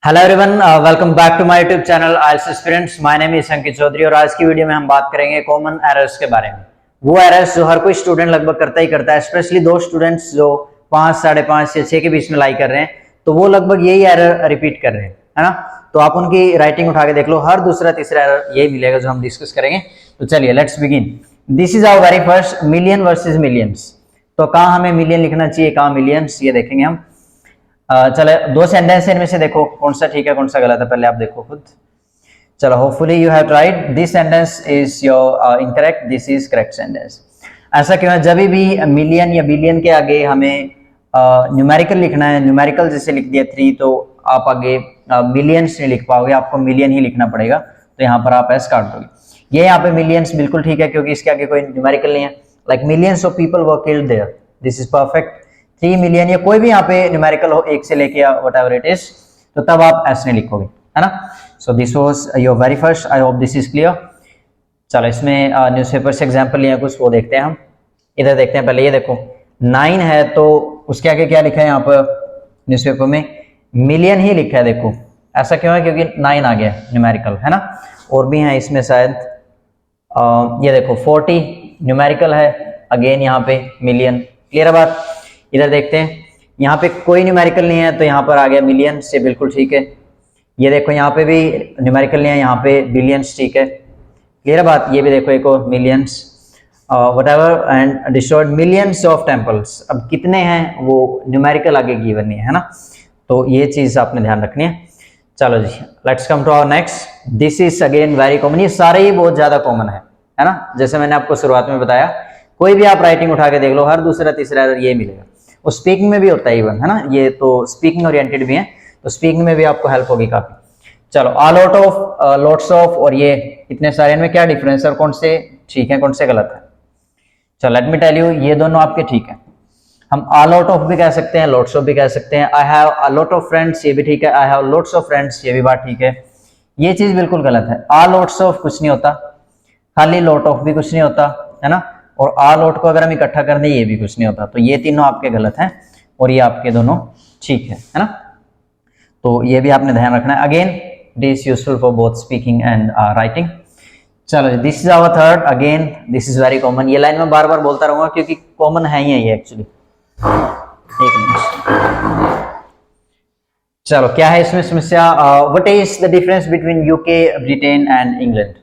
Hello everyone, welcome back to my YouTube channel IELTS aspirants. My name is Ankit Chaudhary और आज की video में हम बात करेंगे कॉमन एरर्स के बारे में। वो एरर्स जो हर कोई स्टूडेंट लगभग करता ही करता है, स्पेशली दो स्टूडेंट्स जो 5, 5.5 या 6 के बीच में लाई कर रहे हैं, तो वो लगभग यही एरर रिपीट कर रहे हैं, है ना। तो आप उनकी राइटिंग उठा के देख लो, हर दूसरा तीसरा एरर यही मिलेगा जो हम डिस्कस करेंगे। तो चलिए let's begin. This is our very first, million versus millions. तो कहाँ हमें मिलियन लिखना चाहिए, कहाँ मिलियंस, ये देखेंगे हम। चले दो सेंटेंस इनमें से देखो कौन सा ठीक है कौन सा गलत है, पहले आप देखो खुद। चलो, hopefully you have tried. This sentence is your incorrect, this is correct sentence. ऐसा क्यों है? जब भी मिलियन या बिलियन के आगे हमें न्यूमेरिकल लिखना है, न्यूमेरिकल जैसे लिख दिया 3, तो आप आगे मिलियंस नहीं लिख पाओगे, आपको मिलियन ही लिखना पड़ेगा। तो यहाँ पर आप एस काट दोगे। ये यहाँ पे मिलियंस बिल्कुल ठीक है क्योंकि इसके आगे कोई न्यूमेरिकल नहीं है। Like millions of people were killed there, this is perfect. 3 million या कोई भी यहाँ पे न्यूमेरिकल हो, 1 से लेके या व्हाटएवर इट इज, तो तब आप ऐसे नहीं लिखोगे, है ना। So this was your very first, I hope this is clear. चलो, इसमें न्यूज़पेपर से एग्जांपल लिया कुछ, वो देखते हैं हम। इधर देखते हैं पहले, ये देखो 9 है तो उसके आगे क्या लिखा है यहाँ पर न्यूज़पेपर में? मिलियन ही लिखा है। देखो ऐसा क्यों है? क्योंकि 9 आ गया न्यूमेरिकल, है ना। और भी है इसमें शायद, ये देखो 40 न्यूमेरिकल है, अगेन यहाँ पे मिलियन। क्लियर है बात? इधर देखते हैं, यहाँ पे कोई न्यूमेरिकल नहीं है तो यहाँ पर आ गया मिलियन, से बिल्कुल ठीक है। ये देखो यहाँ पे भी न्यूमेरिकल नहीं है, यहाँ पे बिलियंस, ठीक है। क्लियर है बात? ये भी देखो एक और millions, whatever, and destroyed millions of temples. अब कितने हैं वो न्यूमेरिकल आगे गिवन नहीं है ना, तो ये चीज आपने ध्यान रखनी है। चलो जी, let's come to our next. This is again very common, ये सारे ही बहुत ज्यादा कॉमन है ना। जैसे मैंने आपको शुरुआत में बताया, कोई भी आप राइटिंग उठा के देख लो, हर दूसरा तीसरा एरर ये मिलेगा। और स्पीकिंग में भी होता है इवन, है ना। ये तो स्पीकिंग ओरिएंटेड भी है, तो स्पीकिंग में भी आपको हेल्प होगी काफी। चलो, a lot of, lots of, और ये इतने सारे, इनमें क्या डिफरेंस है और कौन से ठीक है कौन से गलत है? चलो लेट मी टेल यू, ये दोनों आपके ठीक है। हम अ लॉट ऑफ भी कह सकते हैं, लॉट्स ऑफ भी कह सकते हैं। I have a lot of friends, ये भी ठीक है। I have lots of friends, ये भी बात ठीक है। ये चीज बिल्कुल गलत है। अ लॉट्स ऑफ कुछ नहीं होता, खाली लॉट ऑफ भी कुछ नहीं होता, है ना। और आ लॉट को अगर हम इकट्ठा कर दें, ये भी कुछ नहीं होता। तो ये तीनों आपके गलत हैं और ये आपके दोनों ठीक है ना। तो ये भी आपने ध्यान रखना है। Again this useful for both speaking and writing. चलो, this is our third. Again this is very common. ये लाइन मैं बार बार बोलता रहूंगा क्योंकि कॉमन है ही है ये एक्चुअली। एक मिनट। चलो, क्या है इसमें समस्या? What is the difference between UK, Britain and England?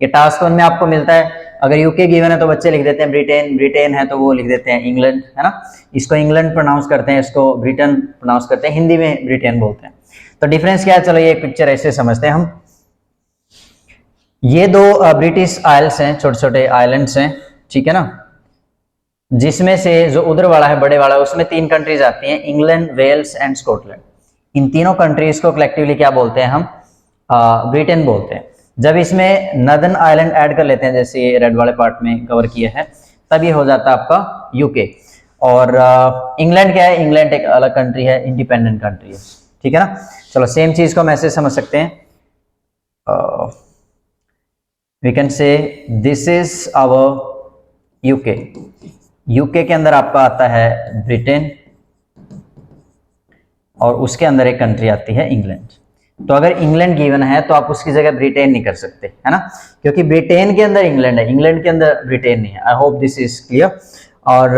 ये टास्क 1 में आपको मिलता है। अगर यूके गिवन है तो बच्चे लिख देते हैं ब्रिटेन, ब्रिटेन है तो वो लिख देते हैं इंग्लैंड, है ना। इसको इंग्लैंड प्रोनाउंस करते हैं, इसको ब्रिटेन प्रोनाउंस करते हैं, हिंदी में ब्रिटेन बोलते हैं। तो डिफरेंस क्या है? चलो, ये एक पिक्चर ऐसे समझते हैं हम। ये दो ब्रिटिश आइल्स हैं, छोटे छोटे आइलैंड्स हैं, ठीक है ना। जिसमें से जो उधर वाला है, बड़े वाला, उसमें 3 कंट्रीज आती हैं, इंग्लैंड, वेल्स एंड स्कॉटलैंड। इन तीनों कंट्रीज को कलेक्टिवली क्या बोलते हैं हम? ब्रिटेन बोलते हैं। जब इसमें नदर्न आइलैंड ऐड कर लेते हैं, जैसे ये रेड वाले पार्ट में कवर किया है, तब ये हो जाता है आपका यूके। और इंग्लैंड क्या है? इंग्लैंड एक अलग कंट्री है, इंडिपेंडेंट कंट्री है, ठीक है ना। चलो, सेम चीज को हम ऐसे समझ सकते हैं। We can say this is our UK. UK के अंदर आपका आता है ब्रिटेन और उसके अंदर एक कंट्री आती है इंग्लैंड। तो अगर इंग्लैंड गिवन है तो आप उसकी जगह ब्रिटेन नहीं कर सकते, है ना, क्योंकि ब्रिटेन के अंदर इंग्लैंड है, इंग्लैंड के अंदर ब्रिटेन नहीं है। आई होप दिस इज क्लियर। और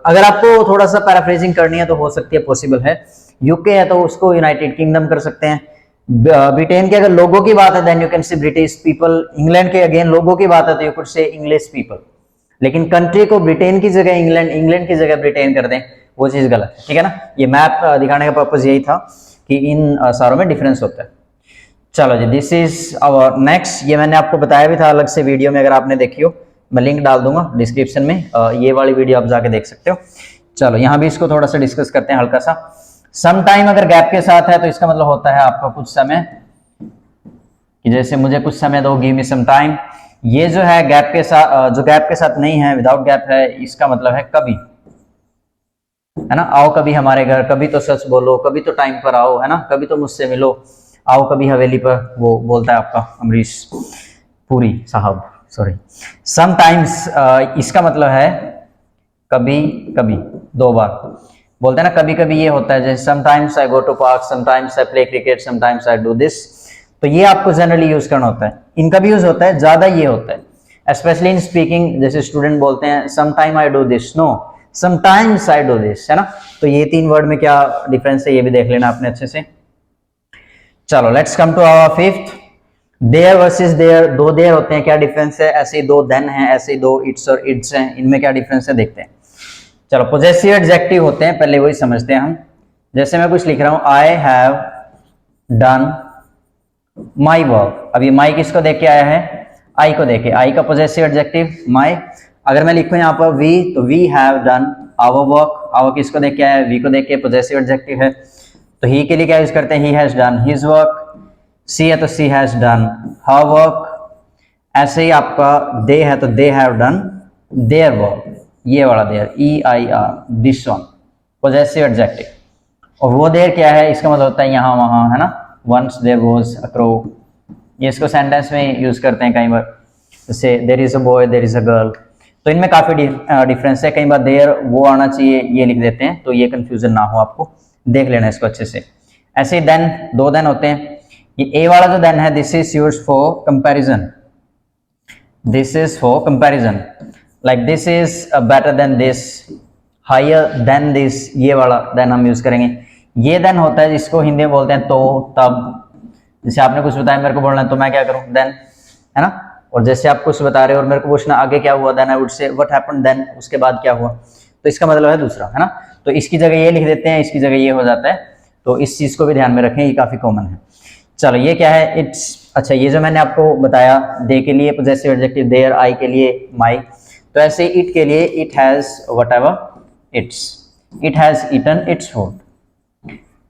अगर आपको थोड़ा सा पैराफ्रेजिंग करनी है तो हो सकती है, पॉसिबल है। यूके है तो उसको यूनाइटेड किंगडम कर सकते हैं। ब्रिटेन के अगर लोगों की बात है then you can say British people. England के अगेन लोगों की बात है तो you could say English people. लेकिन कंट्री को ब्रिटेन की जगह इंग्लैंड, इंग्लैंड की जगह ब्रिटेन कर दें, वो चीज गलत है, ठीक है ना। ये मैप दिखाने का पर्पज यही था कि इन सारों में डिफरेंस होता है। चलो जी, दिस इज आवर नेक्स्ट। ये मैंने आपको बताया भी था अलग से वीडियो में, अगर आपने देखी हो मैं लिंक डाल दूंगा डिस्क्रिप्शन में, ये वाली वीडियो आप जाके देख सकते हो। चलो, यहाँ भी इसको थोड़ा सा डिस्कस करते हैं हल्का सा। सम टाइम अगर गैप के साथ है तो इसका मतलब होता है आपका कुछ समय, कि जैसे मुझे कुछ समय दो, गिव मी सम टाइम। ये जो है गैप के साथ, जो गैप के साथ नहीं है, विदाउट गैप है, इसका मतलब है कभी, है ना। आओ कभी हमारे घर, कभी तो सच बोलो, कभी तो टाइम पर आओ, है ना, कभी तो मुझसे मिलो, आओ कभी हवेली पर, वो बोलता है आपका अमरीश पुरी साहब, सॉरी। समटाइम्स इसका मतलब है कभी कभी, 2 बार। बोलते हैं ना कभी कभी ये होता है, जैसे sometimes I go to park, sometimes I play cricket, sometimes I do this. तो ये आपको जनरली यूज करना होता है, इनका भी यूज होता है, ज्यादा ये होता है स्पेशली इन स्पीकिंग। जैसे स्टूडेंट बोलते हैं sometime I do this, know sometimes I do this, है ना। तो ये 3 वर्ड में क्या डिफरेंस है ये भी देख लेना आपने अच्छे से। चलो let's come to our fifth, there versus their. 2 there होते हैं, क्या डिफरेंस है। ऐसे ही 2 देन है, ऐसे ही 2 इट्स और इट्स हैं, इनमें क्या डिफरेंस है देखते हैं। चलो पोजेसिव एडजेक्टिव होते हैं, पहले वही समझते हैं हम। जैसे मैं कुछ लिख रहा हूं, I have done my work. अब ये माई किसको देख के आया है, आई को देखे, आई का पोजेसिव एडजेक्टिव माई। अगर मैं लिखूं यहाँ पर वी, तो we have done our work, our किसको देख के आया है, वी को देख के, पोजेसिव एडजेक्टिव है। तो ही के लिए क्या यूज करते हैं, he has done his work. She है तो she has done her work. ऐसे ही आपका दे है तो they have done their work, ये वाला their, EIR, this one possessive adjective. और वो देयर क्या है, इसका मतलब होता है यहाँ वहाँ, है ना। Once there was a crow, ये इसको सेंटेंस में यूज करते हैं कई बार, जैसे there is a boy, there is a girl. तो इनमें काफी डिफरेंस है, कई बार देयर वो आना चाहिए, ये लिख देते हैं, तो ये कंफ्यूजन ना हो आपको, देख लेना इसको अच्छे से। ऐसे ही देन, 2 देन होते हैं। ये ए वाला जो देन है, this is used for comparison, this is for comparison, like this is better than this, higher than this, ये वाला देन हम यूज करेंगे। ये देन होता है जिसको हिंदी में बोलते हैं तो, तब। जैसे आपने कुछ बताया, मेरे को बोलना है तो मैं क्या करूं, देन, है ना। और जैसे आप कुछ बता रहे हो और मेरे को पूछना आगे क्या हुआ, then I would say what happened then, उसके बाद क्या हुआ, तो इसका मतलब है दूसरा, है ना। तो इसकी जगह ये लिख देते हैं, इसकी जगह ये हो जाता है, तो इस चीज को भी ध्यान में रखें, ये काफी कॉमन है। चलो ये क्या है, इट्स। अच्छा, ये जो मैंने आपको बताया, दे के लिए पोजेसिव एडजेक्टिव देयर, आई के लिए माई, तो ऐसे इट के लिए it has whatever its, it has eaten its food.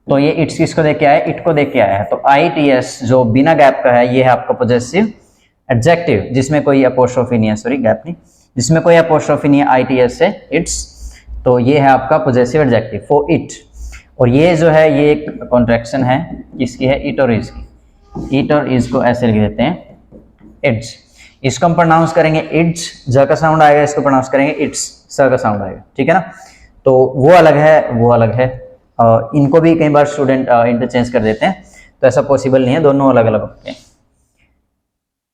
तो ये इट्स किसको देख के आया है, इट को देख के आया है। तो ITS जो बिना गैप का है, ये है आपका पोजेसिव एडजेक्टिव, जिसमें कोई अपोस्ट्रोफी नहीं है, सॉरी गैप नहीं, जिसमें कोई अपोस्ट्रोफी नहीं है, ITS से इट्स। तो ये है आपका पोजेसिव एडजेक्टिव फॉर इट। और ये जो है, ये एक कॉन्ट्रैक्शन है, किसकी है, इट और इज की। इट और इज को ऐसे लिख देते हैं, इट्स। इसको हम प्रोनाउंस करेंगे इट्स, ज का साउंड आएगा, इसको प्रोनाउंस करेंगे इट्स, स का साउंड आएगा, ठीक है ना। तो वो अलग है, वो अलग है। इनको भी कई बार स्टूडेंट इंटरचेंज कर देते हैं, तो ऐसा पॉसिबल नहीं है, दोनों अलग अलग होते हैं।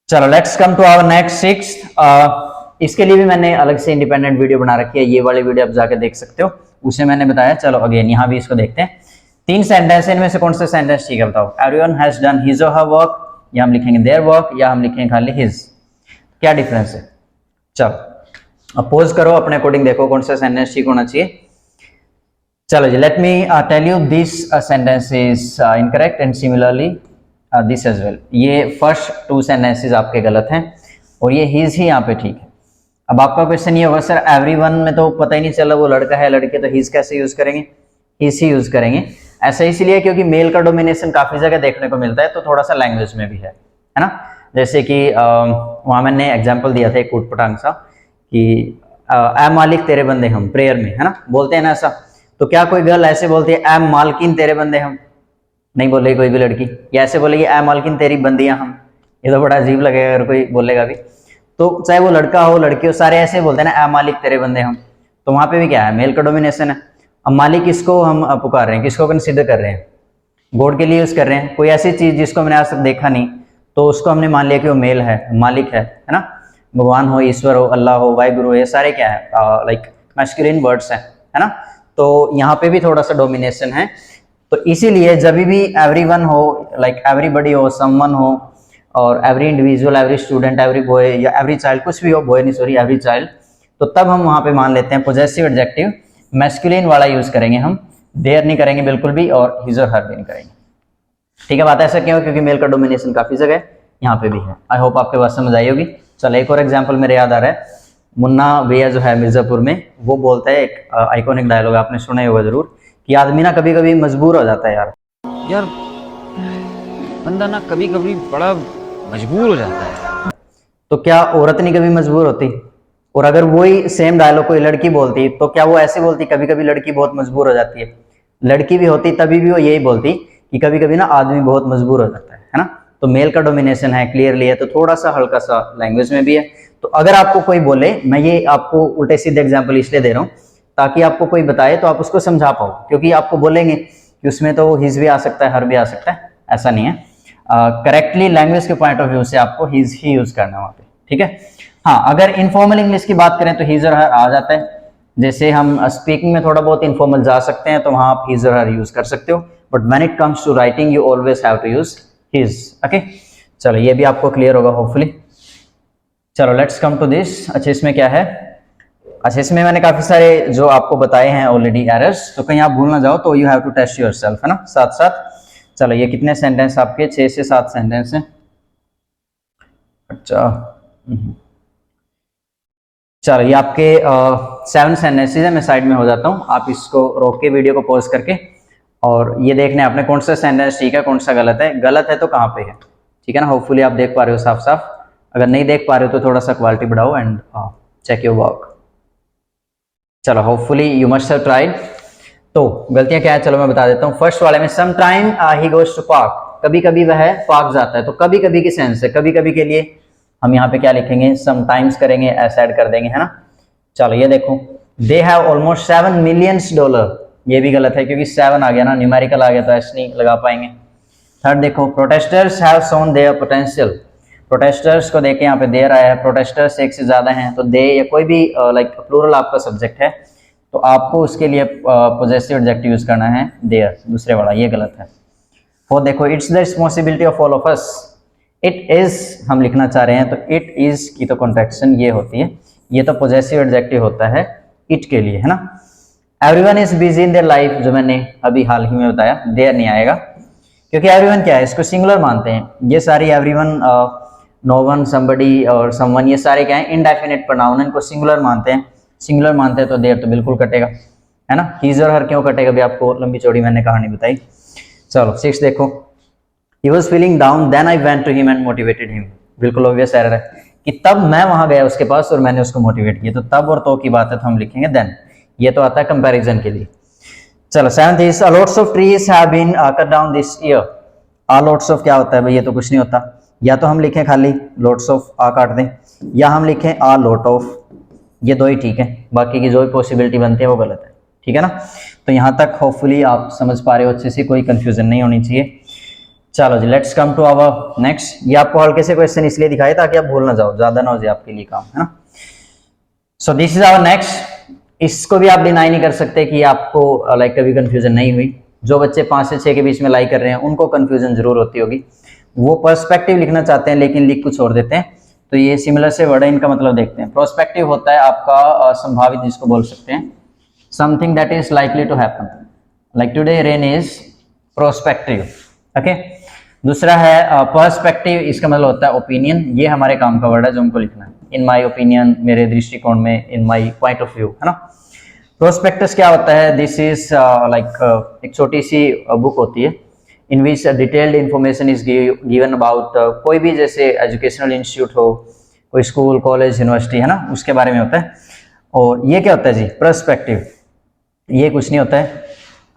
चलो let's come to our next 6th। इसके लिए भी मैंने अलग से इंडिपेंडेंट वीडियो बना रखी है, ये वाली वीडियो आप जाके देख सकते हो, उसे मैंने बताया। चलो अगेन यहाँ भी इसको देखते हैं। 3 सेंटेंस है, इनमें से कौन सा सेंटेंस ठीक है बताओ। एवरीवन हैज डन हिज और हर वर्क, या हम लिखेंगे देयर वर्क, या हम लिखेंगे खाली हिज, क्या डिफरेंस है। चलो अब पॉज करो, अपने अकॉर्डिंग देखो कौन सा सेंटेंस ठीक होना चाहिए। चलो जी, let me tell you this sentence is incorrect and similarly this as well. ये फर्स्ट 2 सेंटेंसेस आपके गलत हैं, और ये हिज ही यहाँ पे ठीक है। अब आपका क्वेश्चन ये होगा, सर एवरीवन में तो पता ही नहीं चला वो लड़का है लड़के, तो हिज कैसे यूज करेंगे, हिज ही यूज करेंगे। ऐसा इसलिए क्योंकि मेल का डोमिनेशन काफी जगह देखने को मिलता है, तो थोड़ा सा लैंग्वेज में भी है ना। जैसे कि वहां मैंने एग्जाम्पल दिया था एक उटपटांग सा, कि ऐ मालिक तेरे बंदे हम, प्रेयर में, है ना, बोलते हैं ना ऐसा। तो क्या कोई गर्ल ऐसे बोलती है ऐ मालकिन तेरे बंदे हम, नहीं बोलेगी कोई भी लड़की, या ऐसे बोलेगी ऐ मालकिन तेरी बंदियां हम, ये तो बड़ा अजीब लगेगा अगर कोई बोलेगा भी। तो चाहे वो लड़का हो लड़की हो, सारे ऐसे बोलते हैं ना ऐ मालिक तेरे बंदे हम। तो वहां पे भी क्या है, मेल का डोमिनेशन है। अब मालिक किसको हम पुकार रहे हैं, किसको कंसिडर कर रहे हैं, गॉड के लिए यूज कर रहे हैं। कोई ऐसी चीज जिसको मैंने आज तक देखा नहीं, तो उसको हमने मान लिया कि वो मेल है, मालिक है ना। भगवान हो, ईश्वर हो, अल्लाह हो, वाहिगुरु, ये सारे क्या है, लाइक मैस्कुलिन वर्ड्स हैं, है ना। तो यहाँ पे भी थोड़ा सा डोमिनेशन है। तो इसीलिए जब भी एवरीवन हो, लाइक एवरीबॉडी हो, समवन हो, और every individual, every student, every boy या एवरी चाइल्ड, कुछ भी हो, बॉय नहीं सॉरी, एवरी चाइल्ड, तो तब हम वहां पे मान लेते हैं पोजेसिव एडजेक्टिव मैस्कुलिन वाला यूज करेंगे हम, देयर नहीं करेंगे बिल्कुल भी, और हिज और हर भी नहीं करेंगे। ठीक है, बात ऐसा क्यों, क्योंकि मेल का डोमिनेशन काफी जगह है, यहाँ पे भी है। आई होप आपके बात समझ आई होगी। चलो एक और एग्जाम्पल मेरे याद आ रहा है, मुन्ना भैया जो है मिर्जापुर में, वो बोलता है, एक आइकॉनिक डायलॉग आपने सुना ही होगा जरूर, कि आदमी ना कभी कभी मजबूर हो जाता है यार बंदा ना कभी कभी बड़ा मजबूर हो जाता है। तो क्या औरत नहीं कभी मजबूर होती? और अगर वही सेम डायलॉग कोई लड़की बोलती, तो क्या वो ऐसे बोलती कभी कभी लड़की बहुत मजबूर हो जाती है? लड़की भी होती तभी भी वो यही बोलती कि कभी कभी ना आदमी बहुत मजबूर हो जाता है ना। तो मेल का डोमिनेशन है, क्लियरली है, तो थोड़ा सा हल्का सा लैंग्वेज में भी है। तो अगर आपको कोई बोले, मैं ये आपको उल्टे सीधे एग्जाम्पल इसलिए दे रहा हूँ ताकि आपको कोई बताए तो आप उसको समझा पाओ, क्योंकि आपको बोलेंगे कि उसमें तो हिज भी आ सकता है, हर भी आ सकता है, ऐसा नहीं है। करेक्टली लैंग्वेज के पॉइंट ऑफ व्यू से आपको हिज ही यूज करना है वहाँ पे, ठीक है। हाँ, अगर इनफॉर्मल इंग्लिश की बात करें तो हिज और हर आ जाता है। जैसे हम स्पीकिंग में थोड़ा बहुत इनफॉर्मल जा सकते हैं तो वहाँ आप हिज और हर यूज कर सकते हो, but when it comes to writing you always have to use his. Okay, चलो ये भी आपको क्लियर होगा होपफुली। चलो लेट्स कम टू दिस। अच्छा, इसमें क्या है? अच्छा, इसमें मैंने काफी सारे जो आपको बताए हैं ऑलरेडी एरर्स, तो कहीं आप भूल ना जाओ, तो you have to test yourself, है ना, साथ साथ। चलो, ये कितने सेंटेंस आपके? 6 से 7 सेंटेंस हैं। अच्छा, चलो ये आपके 7 सेंटेंसेज है। मैं साइड में हो जाता हूँ, आप इसको रोक के वीडियो को पॉज करके और ये देखना है आपने कौन सा सेंटेंस ठीक है, कौन सा गलत है। गलत है तो कहाँ पे है, ठीक है ना। होपफुली आप देख पा रहे हो साफ साफ। अगर नहीं देख पा रहे हो तो थोड़ा सा क्वालिटी बढ़ाओ एंड चेक योर वर्क। चलो, hopefully you must have tried. तो गलतियां क्या है, चलो मैं बता देता हूँ। फर्स्ट वाले में some time he goes to park, कभी कभी वह पार्क जाता है। तो कभी कभी की सेंस है, कभी कभी के लिए हम यहाँ पे क्या लिखेंगे? सम टाइम्स करेंगे, ऐसा ऐड कर देंगे, है ना। चलो ये देखो, दे हैव ऑलमोस्ट $7 मिलियन। ये भी गलत है क्योंकि 7 आ गया ना, न्यूमेरिकल आ गया तो ऐसे नहीं लगा पाएंगे। थर्ड देखो, protesters have shown their potential. Protesters को देखें, यहाँ पे देयर आया है, प्रोटेस्टर्स एक से ज्यादा हैं, तो दे या कोई भी लाइक प्लूरल आपका सब्जेक्ट है तो आपको उसके लिए पोजेसिव एडजेक्टिव यूज करना है देयर, दूसरे वाला, ये गलत है। फोर्थ देखो, it's the responsibility of all of us. It is हम लिखना चाह रहे हैं तो इट इज की तो कॉन्ट्रैक्शन ये होती है, ये तो पोजेसिव एडजेक्टिव होता है इट के लिए, है ना। Everyone is busy in their life, जो मैंने अभी हाल ही में बताया, देयर नहीं आएगा क्योंकि एवरीवन क्या है, इसको सिंगुलर मानते हैं। ये सारी एवरीवन, नो वन, समबडी और समवन, ये सारे क्या है? इनडेफिनिट प्रोनाउन, इनको सिंगुलर मानते हैं। सिंगुलर मानते हैं तो देयर तो बिल्कुल कटेगा, है ना। हिज और हर क्यों कटेगा भी आपको लंबी चौड़ी मैंने कहानी बताई। चलो 6 देखो, he was feeling down then I went to him and motivated him. बिल्कुल ऑब्वियस एरर है कि तब मैं वहां गया उसके पास और मैंने उसको मोटिवेट किया, तो तब और तो की बात है तो हम लिखेंगे देन। ये तो आता है कंपैरिजन के लिए। चलो 7th is a lots of trees have been cut down this year. A lots of क्या होता है भाई? ये तो कुछ नहीं होता। या तो हम लिखें खाली लॉट्स ऑफ, आ काट दें, या हम लिखें आ लॉट ऑफ। ये दो ही ठीक है, बाकी की जो भी पॉसिबिलिटी बनती है वो गलत है, ठीक है ना। तो यहाँ तक होपफुली आप समझ पा रहे हो अच्छे से, कोई कंफ्यूजन नहीं होनी चाहिए। चलो जी, let's come to our next. ये आपको हल्के से क्वेश्चन इसलिए दिखाए ताकि आप भूल ना जाओ, ज्यादा ना हो जाए आपके लिए काम, है ना। So this is our next. इसको भी आप डिनाई नहीं कर सकते कि आपको लाइक कभी कंफ्यूजन नहीं हुई। जो बच्चे 5 से 6 के बीच में लाइक कर रहे हैं उनको कंफ्यूजन जरूर होती होगी। वो पर्सपेक्टिव लिखना चाहते हैं लेकिन लिख कुछ और देते हैं, तो ये सिमिलर से वर्ड है, इनका मतलब देखते हैं। प्रोस्पेक्टिव होता है आपका संभावित, जिसको बोल सकते हैं something that is likely to happen, like today rain is prospective, okay. दूसरा है पर्सपेक्टिव, इसका मतलब होता है ओपिनियन। ये हमारे काम का वर्ड है जो हमको लिखना है, इन माय ओपिनियन, मेरे दृष्टिकोण में, in my point of view, है ना। प्रोस्पेक्टस क्या होता है? दिस इज लाइक एक छोटी सी बुक होती है in which detailed information is given about कोई भी, जैसे एजुकेशनल इंस्टीट्यूट हो, कोई स्कूल, कॉलेज, यूनिवर्सिटी, है ना, उसके बारे में होता है। और ये क्या होता है जी? पर्सपेक्टिव। ये कुछ नहीं होता है।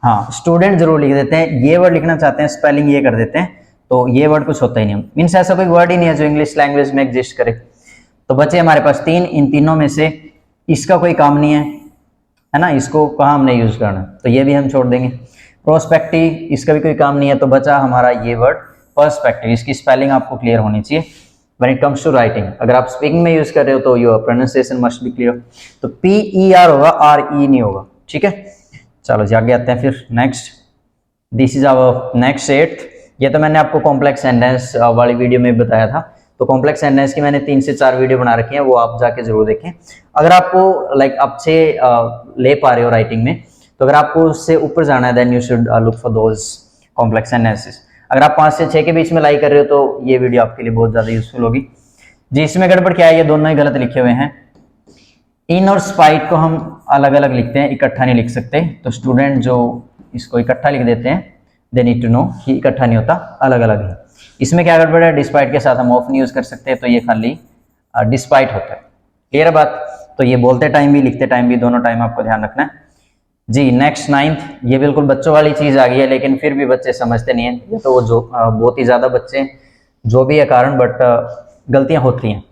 हाँ, स्टूडेंट जरूर लिख देते हैं, ये वर्ड लिखना चाहते हैं, स्पेलिंग ये कर देते हैं, तो ये वर्ड कुछ होता ही नहीं। मीन्स ऐसा कोई वर्ड ही नहीं है जो इंग्लिश लैंग्वेज में एग्जिस्ट करे। तो बचे हमारे पास 3, इन तीनों में से इसका कोई काम नहीं है ना, इसको कहाँ हमने यूज करना, तो ये भी हम छोड़ देंगे। प्रोस्पेक्टिव, इसका भी कोई काम नहीं है, तो बचा हमारा ये वर्ड पर्सपेक्टिव। इसकी स्पेलिंग आपको क्लियर होनी चाहिए when it comes to writing. अगर आप स्पीकिंग में यूज कर रहे हो तो your pronunciation must be clear, तो PER होगा, RE नहीं होगा, ठीक है। चलो जी आगे आते हैं फिर next. This is our next 8th। ये तो मैंने आपको कॉम्प्लेक्स सेंटेंस वाली वीडियो में बताया था, तो कॉम्प्लेक्स सेंटेंस की मैंने 3 से 4 वीडियो बना रखी है, वो आप जाके जरूर देखें। अगर आपको लाइक अच्छे ले पा रहे हो राइटिंग में, तो अगर आपको उससे ऊपर जाना है then you should look for those complex sentences. अगर आप 5 से 6 के बीच में लाइक कर रहे हो तो ये वीडियो आपके लिए बहुत ज्यादा यूजफुल होगी जी। इसमें गड़बड़ क्या है? ये दोनों ही गलत लिखे हुए हैं। इन और स्पाइट को हम अलग अलग लिखते हैं, इकट्ठा नहीं लिख सकते। तो स्टूडेंट जो इसको इकट्ठा लिख देते हैं, दे नीड टू नो कि इकट्ठा नहीं होता, अलग अलग है। इसमें क्या गड़बड़ है? डिस्पाइट के साथ हम ऑफ नहीं यूज कर सकते, तो ये खाली डिस्पाइट होता है। क्लियर है बात? तो ये बोलते टाइम भी लिखते टाइम भी, दोनों टाइम आपको ध्यान रखना है जी। नेक्स्ट 9th, ये बिल्कुल बच्चों वाली चीज आ गई है, लेकिन फिर भी बच्चे समझते नहीं है। ये तो वो जो बहुत ही ज्यादा बच्चे, जो भी है कारण, बट गलतियां होती हैं।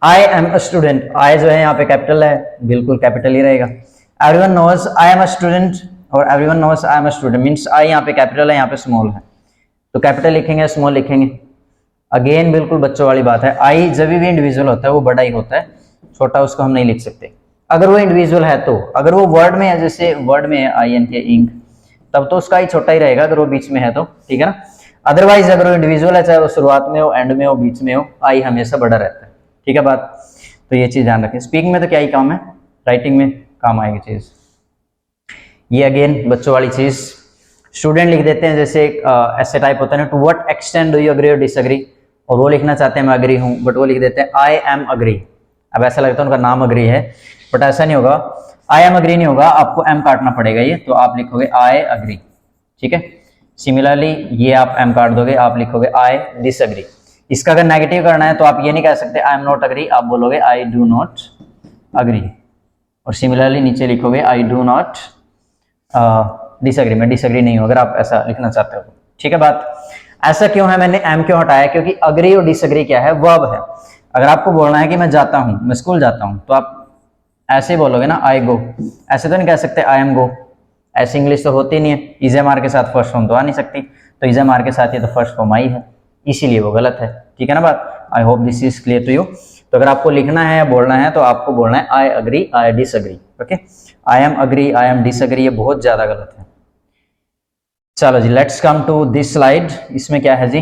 आई एम अ स्टूडेंट, आई जो है यहाँ पे कैपिटल है, बिल्कुल कैपिटल ही रहेगा। Everyone knows I am a student और everyone knows I am a student means I यहाँ पे कैपिटल है, यहाँ पे स्मॉल है, तो कैपिटल लिखेंगे स्मॉल लिखेंगे। अगेन बिल्कुल बच्चों वाली बात है, आई जब भी इंडिविजुअल होता है वो बड़ा ही होता है, छोटा उसको हम नहीं लिख सकते। अगर वो इंडिविजुअल है तो, अगर वो वर्ड में है, जैसे वर्ड में है आई एन के इंक, तब तो उसका ही छोटा ही रहेगा अगर वो बीच में है तो, ठीक है ना। अदरवाइज अगर वो इंडिविजुअल है, चाहे वो शुरुआत में हो, एंड में हो, बीच में हो, आई हमेशा बड़ा रहता है, ठीक है बात। तो ये चीज ध्यान रखें। स्पीकिंग में तो क्या ही काम है, राइटिंग में काम आएगी चीज। ये अगेन बच्चों वाली चीज, स्टूडेंट लिख देते हैं, जैसे ऐसे टाइप होता है ना, to what extent do you agree और डिसएग्री, और वो लिखना चाहते हैं मैं अग्री हूं, बट वो लिख देते हैं आई एम अग्री। अब ऐसा लगता है उनका नाम अग्री है, बट ऐसा नहीं होगा, आई एम अग्री नहीं होगा, आपको एम काटना पड़ेगा ये, तो आप लिखोगे आई अग्री, ठीक है। सिमिलरली ये आप एम काट दोगे, आप लिखोगे आई डिसएग्री। इसका अगर नेगेटिव करना है तो आप ये नहीं कह सकते आई एम नॉट अग्री, आप बोलोगे आई डू नॉट अग्री, और सिमिलरली नीचे लिखोगे आई डू नॉट डिसएग्री, मैं डिसएग्री नहीं हूं, अगर आप ऐसा लिखना चाहते हो, ठीक है बात। ऐसा क्यों है, मैंने एम क्यों हटाया, क्योंकि अग्री और डिसएग्री क्या है, वर्ब है। अगर आपको बोलना है कि मैं जाता हूं, मैं स्कूल जाता हूं, तो आप ऐसे ही बोलोगे ना आई गो, ऐसे तो नहीं कह सकते आई एम गो, ऐसी इंग्लिश तो होती नहीं है, इज एम आर के साथ फर्स्ट फॉर्म तो आ नहीं सकती, तो इज एम आर के साथ ये तो फर्स्ट फॉर्म आई है, इसीलिए वो गलत है, ठीक है ना बात। I hope this is clear to you. तो अगर आपको लिखना है बोलना है तो आपको बोलना है I agree I disagree, okay. I am agree I am disagree ये बहुत ज्यादा गलत है। चलो जी, let's come to this slide. इसमें क्या है जी,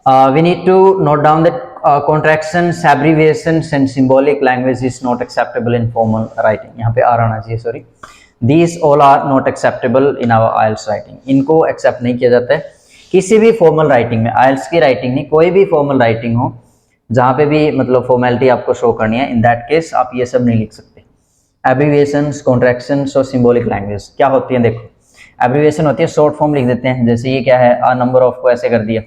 we need to note down that contractions, abbreviations and symbolic language is not acceptable in formal writing. यहाँ पे आर आना चाहिए, sorry. These all are not acceptable in our IELTS writing. इनको accept नहीं किया जाता है किसी भी फॉर्मल राइटिंग में, IELTS की राइटिंग नहीं, कोई भी फॉर्मल राइटिंग हो जहाँ पे भी मतलब फॉर्मेलिटी आपको शो करनी है, इन दैट केस आप ये सब नहीं लिख सकते। एब्रीविएशंस, कॉन्ट्रैक्शंस और सिंबॉलिक लैंग्वेज क्या होती है, देखो एब्रीविएशन होती है शॉर्ट फॉर्म लिख देते हैं, जैसे ये क्या है, आ नंबर ऑफ को ऐसे कर दिया,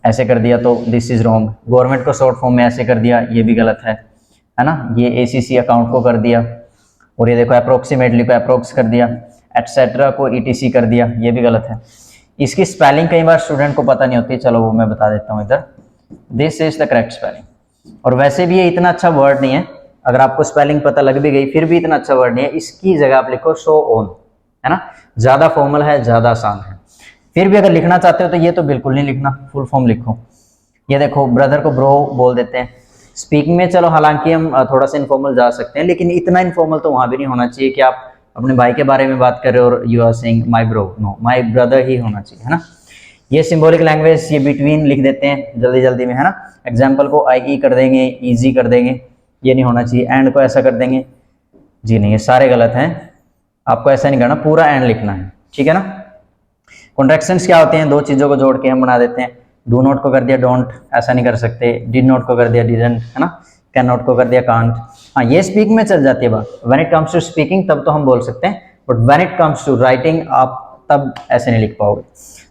ऐसे कर दिया तो दिस इज रॉन्ग। गवर्नमेंट को शॉर्ट फॉर्म में ऐसे कर दिया, ये भी गलत है ना। ये एसीसी अकाउंट को कर दिया, और ये देखो अप्रोक्सीमेटली को अप्रोक्स कर दिया, एटसेट्रा को ईटीसी कर दिया, ये भी गलत है। इसकी स्पेलिंग कई बार स्टूडेंट को पता नहीं होती, चलो वो मैं बता देता हूँ इधर, this is the correct spelling. और वैसे भी ये इतना अच्छा वर्ड नहीं है, अगर आपको स्पेलिंग पता लग भी गई फिर भी इतना अच्छा वर्ड नहीं है, इसकी जगह आप लिखो शो ऑन, है ना, ज्यादा फॉर्मल है, ज्यादा आसान है। फिर भी अगर लिखना चाहते हो तो ये तो बिल्कुल नहीं लिखना, फुल फॉर्म लिखो। ये देखो ब्रदर को ब्रो बोल देते हैं। स्पीकिंग में चलो हालांकि हम थोड़ा सा इनफॉर्मल जा सकते हैं, लेकिन इतना इनफॉर्मल तो वहां भी नहीं होना चाहिए कि आप अपने भाई के बारे में बात कर रहे हो और you are saying my bro, no, my brother ही होना चाहिए, है ना। ये सिंबॉलिक लैंग्वेज, ये बिटवीन लिख देते हैं जल्दी जल्दी में, है ना। एग्जाम्पल को आई ई कर देंगे, ईजी कर देंगे, ये नहीं होना चाहिए। एंड को ऐसा कर देंगे, जी नहीं, ये सारे गलत हैं, आपको ऐसा नहीं करना, पूरा एंड लिखना है, ठीक है ना। कॉन्ट्रैक्शंस क्या होते हैं, दो चीजों को जोड़ के हम बना देते हैं, डू नॉट को कर दिया डोंट, ऐसा नहीं कर सकते, डिड नॉट को कर दिया डिडंट, है ना, कैन नॉट को कर दिया कांट। हाँ, ये स्पीक में चल जाती है बात, when it comes to speaking तब तो हम बोल सकते हैं, but when it comes to writing आप तब ऐसे नहीं लिख पाओगे।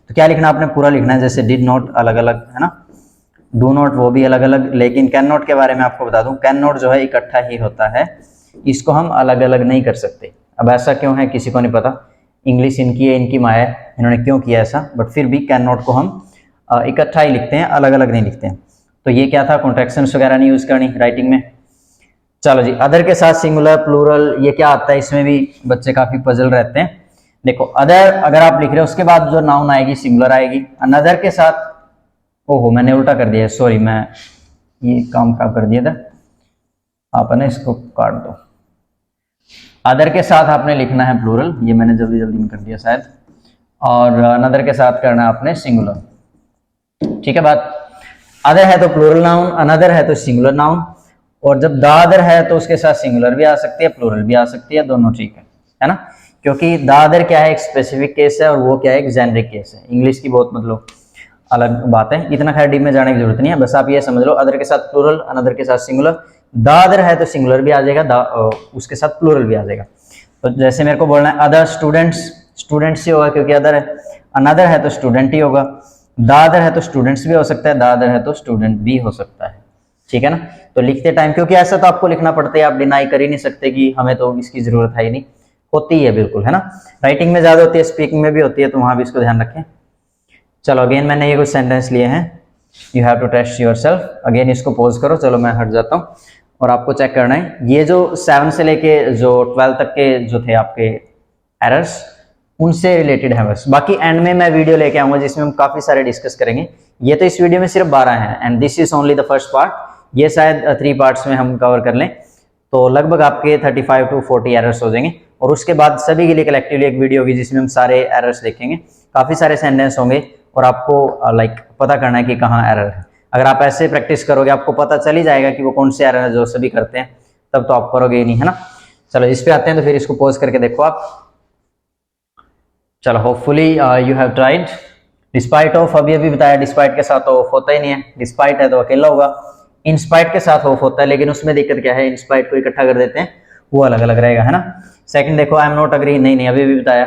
तो क्या लिखना, आपने पूरा लिखना है, जैसे डिड नॉट अलग अलग, है ना, डू नॉट वो भी अलग अलग। लेकिन कैन नॉट के बारे में आपको बता दूं, कैन नॉट जो है इकट्ठा ही होता है, इसको हम अलग अलग नहीं कर सकते। अब ऐसा क्यों है किसी को नहीं पता, इंग्लिश इनकी है, इनकी माया है, इन्होंने क्यों किया ऐसा, बट फिर भी कैन नॉट को हम इकट्ठा ही लिखते हैं, अलग अलग नहीं लिखते हैं। तो ये क्या था, कॉन्ट्रैक्शंस वगैरह नहीं यूज करनी राइटिंग में। चलो जी, अदर के साथ सिंगुलर प्लूरल ये क्या आता है, इसमें भी बच्चे काफी पजल रहते हैं। देखो अदर अगर आप लिख रहे हो उसके बाद जो नाउन आएगी सिंगुलर आएगी, अनदर के साथ, ओहो मैंने उल्टा कर दिया, सॉरी, मैं ये काम खराब कर दिया था, आपने इसको काट दो। अदर के साथ आपने लिखना है प्लूरल, ये मैंने जल्दी जल्दी में कर दिया शायद, और अनदर के साथ करना है आपने सिंगुलर, ठीक है बात। अदर है तो प्लूरल नाउन, अनदर है तो सिंगुलर नाउन, और जब द अदर है तो उसके साथ सिंगुलर भी आ सकती है, प्लूरल भी आ सकती है, दोनों ठीक है ना। क्योंकि द अदर क्या है, एक स्पेसिफिक केस है, और वो क्या है, एक जेनरिक केस है। इंग्लिश की बहुत मतलब अलग बात है, इतना खैर डीप में जाने की जरूरत नहीं है, बस आप ये समझ लो अदर के साथ प्लूरल, अनदर के साथ सिंगुलर। द अदर है तो सिंगुलर भी आ जाएगा, उसके साथ प्लूरल भी आ जाएगा। तो जैसे मेरे को बोलना है अदर स्टूडेंट्स, स्टूडेंट्स ही होगा क्योंकि अदर है, अनदर है तो स्टूडेंट ही होगा, द अदर है तो स्टूडेंट्स भी हो सकता है, द अदर है तो स्टूडेंट भी हो सकता है, ठीक है ना। तो लिखते टाइम, क्योंकि ऐसा तो आपको लिखना पड़ता है, आप डिनाई कर ही नहीं सकते कि हमें तो इसकी जरूरत है ही नहीं, होती है बिल्कुल, है ना। राइटिंग में ज्यादा होती है, स्पीकिंग में भी होती है, तो वहां भी इसको ध्यान रखें। चलो अगेन मैंने ये कुछ सेंटेंस लिए हैं, you have to test yourself. Again इसको पॉज करो, चलो मैं हट जाता हूँ और आपको चेक करना है ये जो 7 से लेके जो 12 तक के जो थे आपके एरर्स उनसे रिलेटेड है बस। बाकी एंड में मैं वीडियो लेके आऊंगा जिसमें हम काफी सारे डिस्कस करेंगे। ये तो इस वीडियो में सिर्फ 12 हैं and this is only the first part. ये शायद 3 पार्ट्स में हम कवर कर लें तो लगभग आपके 35 to 40 एरर्स हो जाएंगे। और उसके बाद सभी के लिए कलेक्टिवली एक वीडियो होगी जिसमें हम सारे एरर्स देखेंगे, काफी सारे सेंटेंस होंगे और आपको लाइक पता करना है कि कहाँ एरर है। अगर आप ऐसे प्रैक्टिस करोगे आपको पता चल ही जाएगा कि वो कौन से एरर है जो सभी करते हैं, तब तो आप करोगे ही नहीं, है ना। चलो इस पे आते हैं तो फिर इसको पॉज करके देखो आप। चलो hopefully you have tried. Despite of अभी बताया, डिस्पाइट के साथ तो ऑफ होता ही नहीं है, डिस्पाइट है तो अकेला होगा। इंस्पाइट के साथ ऑफ होता है लेकिन उसमें दिक्कत क्या है, इंस्पाइट को इकट्ठा कर देते हैं वो अलग अलग रहेगा, है ना। सेकंड देखो आई एम नॉट अग्री, नहीं अभी भी बताया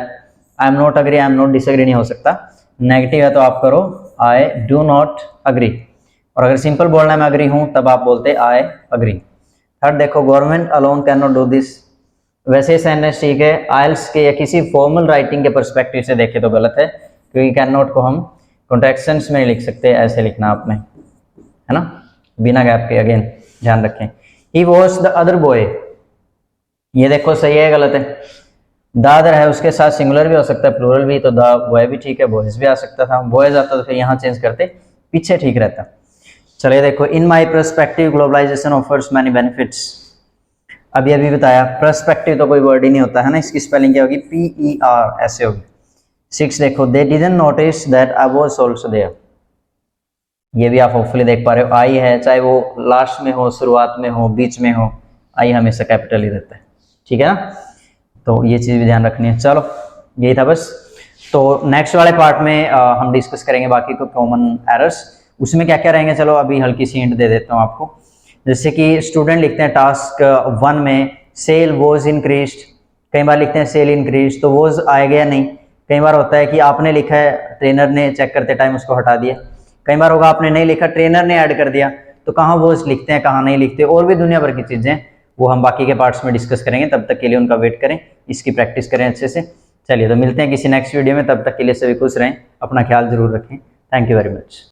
I am not agree, I am not disagree नहीं हो सकता। नेगेटिव है तो आप करो आई डू नॉट अग्री, और अगर सिंपल बोलना है मैं अग्री हूं तब आप बोलते आई अग्री। थर्ड देखो government alone can not do this, वैसे सेंटेंस ठीक है, आइल्स के या किसी फॉर्मल राइटिंग के पर्सपेक्टिव से देखे तो गलत है क्योंकि कैन नॉट को हम कॉन्ट्रैक्शंस में नहीं लिख सकते, ऐसे लिखना आपने, है ना, बिना गैप के। अगेन ध्यान रखें। He was the other boy, ये देखो सही है गलत है। द अदर है उसके साथ सिंगुलर भी हो सकता है प्लूरल भी, तो द बॉय भी ठीक है, बॉयज भी आ सकता था, बॉयज आता तो फिर यहाँ चेंज करते पीछे ठीक रहता। चलिए देखो in my perspective globalisation offers many benefits, अभी बताया पर्सपेक्टिव तो कोई वर्ड ही नहीं होता है ना, इसकी स्पेलिंग क्या होगी PER ऐसे होगी। 6 देखो they didn't notice that I was also there, ये भी आप होपफुली देख पा रहे हो, आई है चाहे वो लास्ट में हो, शुरुआत में हो, बीच में हो, आई हमेशा कैपिटल ही रहता है, ठीक है ना, तो ये चीज भी ध्यान रखनी है। चलो यही था बस। तो नेक्स्ट वाले पार्ट में हम डिस्कस करेंगे बाकी को कॉमन एरर्स, उसमें क्या क्या रहेंगे। चलो अभी हल्की सी हिंट दे देता हूँ आपको। जैसे कि स्टूडेंट लिखते हैं टास्क 1 में सेल वॉज इंक्रीज्ड, कई बार लिखते हैं सेल इंक्रीज, तो वॉज आएगा या नहीं। कई बार होता है कि आपने लिखा है ट्रेनर ने चेक करते टाइम उसको हटा दिया, कई बार होगा आपने नहीं लिखा ट्रेनर ने ऐड कर दिया, तो कहाँ वॉज लिखते हैं कहाँ नहीं लिखते, और भी दुनिया भर की चीजें वो हम बाकी के पार्ट्स में डिस्कस करेंगे। तब तक के लिए उनका वेट करें, इसकी प्रैक्टिस करें अच्छे से। चलिए तो मिलते हैं किसी नेक्स्ट वीडियो में, तब तक के लिए सभी खुश रहें, अपना ख्याल जरूर रखें। Thank you very much.